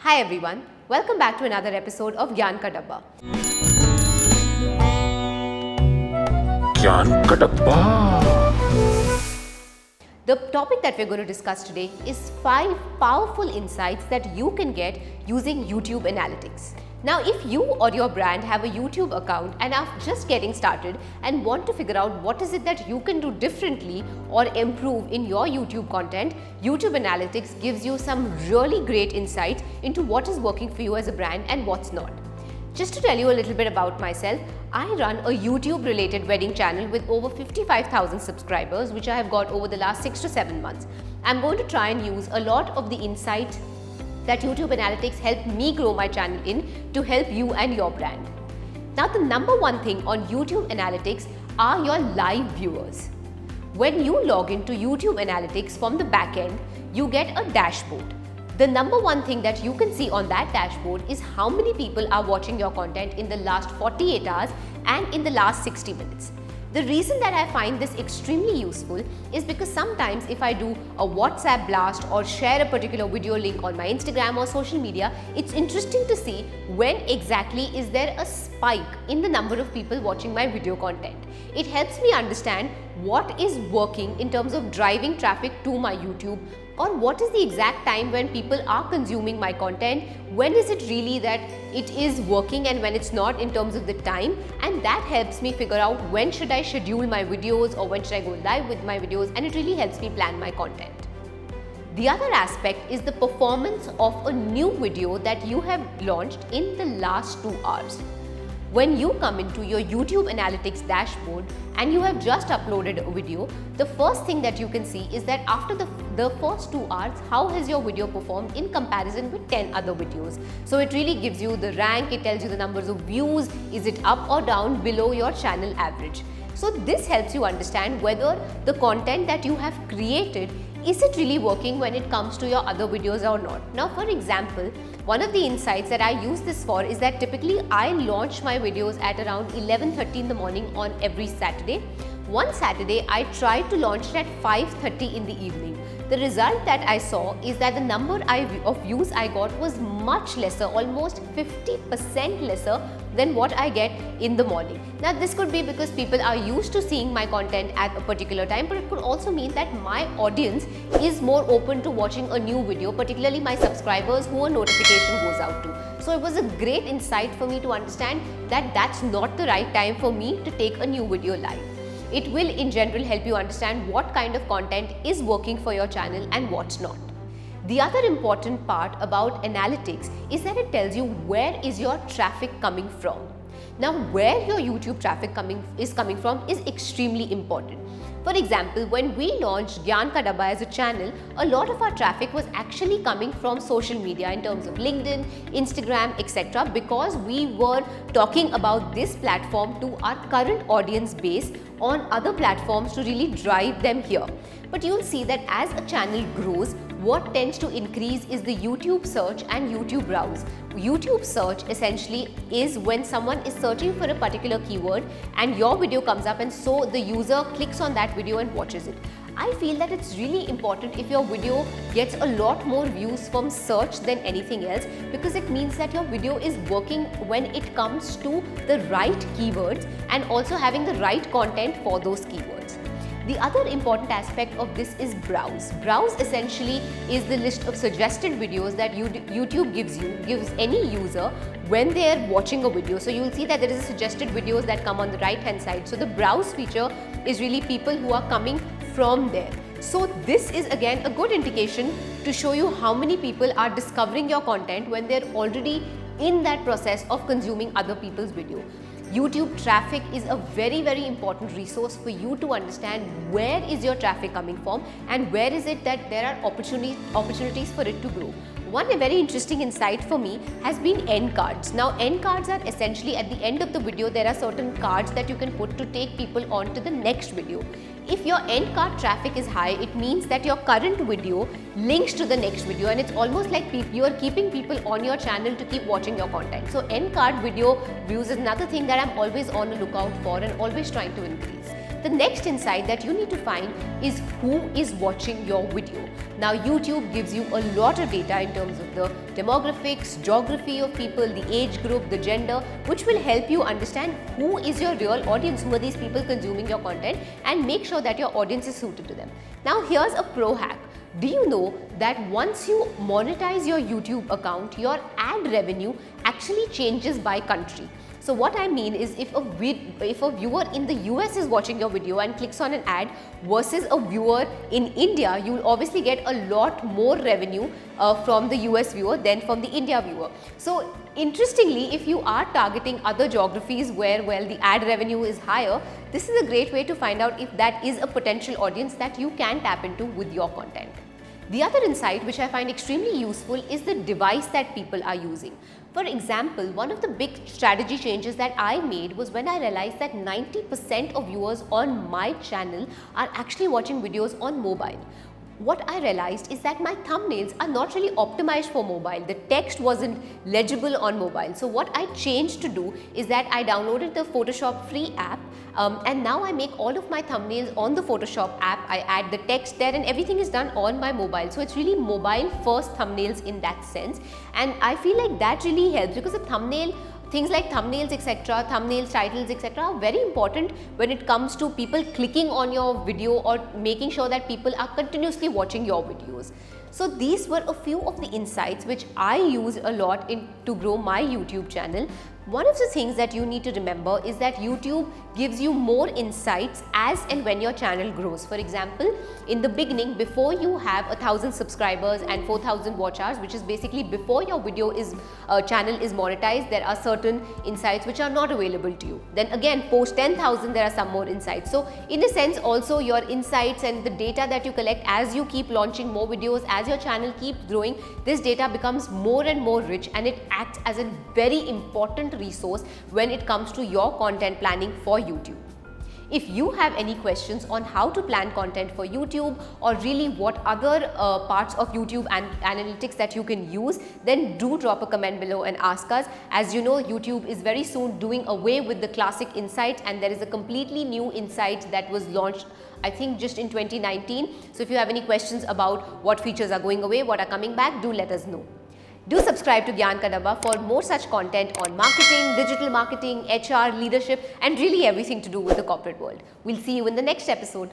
Hi everyone, welcome back to another episode of Gyan Ka Dabba. ज्ञान का डब्बा। The topic that we're going to discuss today is 5 powerful insights that you can get using YouTube Analytics. Now, if you or your brand have a YouTube account and are just getting started and want to figure out what is it that you can do differently or improve in your YouTube content, YouTube Analytics gives you some really great insights into what is working for you as a brand and what's not. Just to tell you a little bit about myself, I run a YouTube related wedding channel with over 55,000 subscribers, which I have got over the last 6 to 7 months. I'm going to try and use a lot of the insight that YouTube Analytics helped me grow my channel in to help you and your brand. Now, the number one thing on YouTube Analytics are your live viewers. When you log into YouTube Analytics from the back end, you get a dashboard. The number one thing that you can see on that dashboard is how many people are watching your content in the last 48 hours and in the last 60 minutes. The reason that I find this extremely useful is because sometimes if I do a WhatsApp blast or share a particular video link on my Instagram or social media, it's interesting to see when exactly is there a spike in the number of people watching my video content. It helps me understand what is working in terms of driving traffic to my YouTube, or what is the exact time when people are consuming my content, when is it really that it is working and when it's not in terms of the time, and that helps me figure out when should I schedule my videos or when should I go live with my videos, and it really helps me plan my content. The other aspect is the performance of a new video that you have launched in the last 2 hours. When you come into your YouTube Analytics dashboard and you have just uploaded a video, the first thing that you can see is that after the first 2 hours, how has your video performed in comparison with 10 other videos. So it really gives you the rank, it tells you the numbers of views, is it up or down below your channel average. So this helps you understand whether the content that you have created, is it really working when it comes to your other videos or not. Now, for example, one of the insights that I use this for is that typically I launch my videos at around 11:30 in the morning on every Saturday. One Saturday, I tried to launch it at 5:30 in the evening. The result that I saw is that the number of views I got was much lesser, almost 50% lesser than what I get in the morning. Now, this could be because people are used to seeing my content at a particular time, but it could also mean that my audience is more open to watching a new video, particularly my subscribers who a notification goes out to. So it was a great insight for me to understand that that's not the right time for me to take a new video live. It will in general help you understand what kind of content is working for your channel and what's not. The other important part about analytics is that it tells you where is your traffic coming from. Now, where your YouTube traffic is coming from is extremely important. For example, when we launched Gyan Ka Dabba as a channel, a lot of our traffic was actually coming from social media in terms of LinkedIn, Instagram, etc. because we were talking about this platform to our current audience base on other platforms to really drive them here. But you'll see that as a channel grows, what tends to increase is the YouTube search and YouTube browse. YouTube search essentially is when someone is searching for a particular keyword and your video comes up, and so the user clicks on that video and watches it. I feel that it's really important if your video gets a lot more views from search than anything else, because it means that your video is working when it comes to the right keywords and also having the right content for those keywords. The other important aspect of this is browse. Browse essentially is the list of suggested videos that YouTube gives any user when they are watching a video. So you'll see that there is suggested videos that come on the right hand side. So the browse feature is really people who are coming from there. So this is again a good indication to show you how many people are discovering your content when they're already in that process of consuming other people's video. YouTube traffic is a very, very important resource for you to understand where is your traffic coming from and where is it that there are opportunities for it to grow. One very interesting insight for me has been end cards. Now, end cards are essentially at the end of the video, there are certain cards that you can put to take people on to the next video. If your end card traffic is high, it means that your current video links to the next video, and it's almost like you are keeping people on your channel to keep watching your content. So end card video views is another thing that I'm always on the lookout for and always trying to increase. The next insight that you need to find is who is watching your video. Now, YouTube gives you a lot of data in terms of the demographics, geography of people, the age group, the gender, which will help you understand who is your real audience, who are these people consuming your content, and make sure that your audience is suited to them. Now, here's a pro hack. Do you know that once you monetize your YouTube account, your ad revenue actually changes by country? So what I mean is, if a viewer in the US is watching your video and clicks on an ad versus a viewer in India, you will obviously get a lot more revenue from the US viewer than from the India viewer. So interestingly, if you are targeting other geographies where, well, the ad revenue is higher, this is a great way to find out if that is a potential audience that you can tap into with your content. The other insight which I find extremely useful is the device that people are using. For example, one of the big strategy changes that I made was when I realized that 90% of viewers on my channel are actually watching videos on mobile. What I realized is that my thumbnails are not really optimized for mobile. The text wasn't legible on mobile. So what I changed to do is that I downloaded the Photoshop free app, and now I make all of my thumbnails on the Photoshop app. I add the text there and everything is done on my mobile. So it's really mobile first thumbnails in that sense. And I feel like that really helps, because a thumbnail, things like thumbnails, etc., thumbnails, titles, etc., are very important when it comes to people clicking on your video or making sure that people are continuously watching your videos. So these were a few of the insights which I use a lot to grow my YouTube channel. One of the things that you need to remember is that YouTube gives you more insights as and when your channel grows. For example, in the beginning, before you have 1,000 subscribers and 4,000 watch hours, which is basically before your video channel is monetized, there are certain insights which are not available to you. Then again, post 10,000, there are some more insights. So in a sense, also your insights and the data that you collect as you keep launching more videos, as your channel keeps growing, this data becomes more and more rich, and it acts as a very important resource when it comes to your content planning for YouTube. If you have any questions on how to plan content for YouTube, or really what other parts of YouTube and analytics that you can use, then do drop a comment below and ask us. As you know, YouTube is very soon doing away with the classic insights, and there is a completely new insight that was launched, I think, just in 2019. So if you have any questions about what features are going away, what are coming back, do let us know. Do subscribe to Gyan Ka Dabba for more such content on marketing, digital marketing, HR, leadership, and really everything to do with the corporate world. We'll see you in the next episode.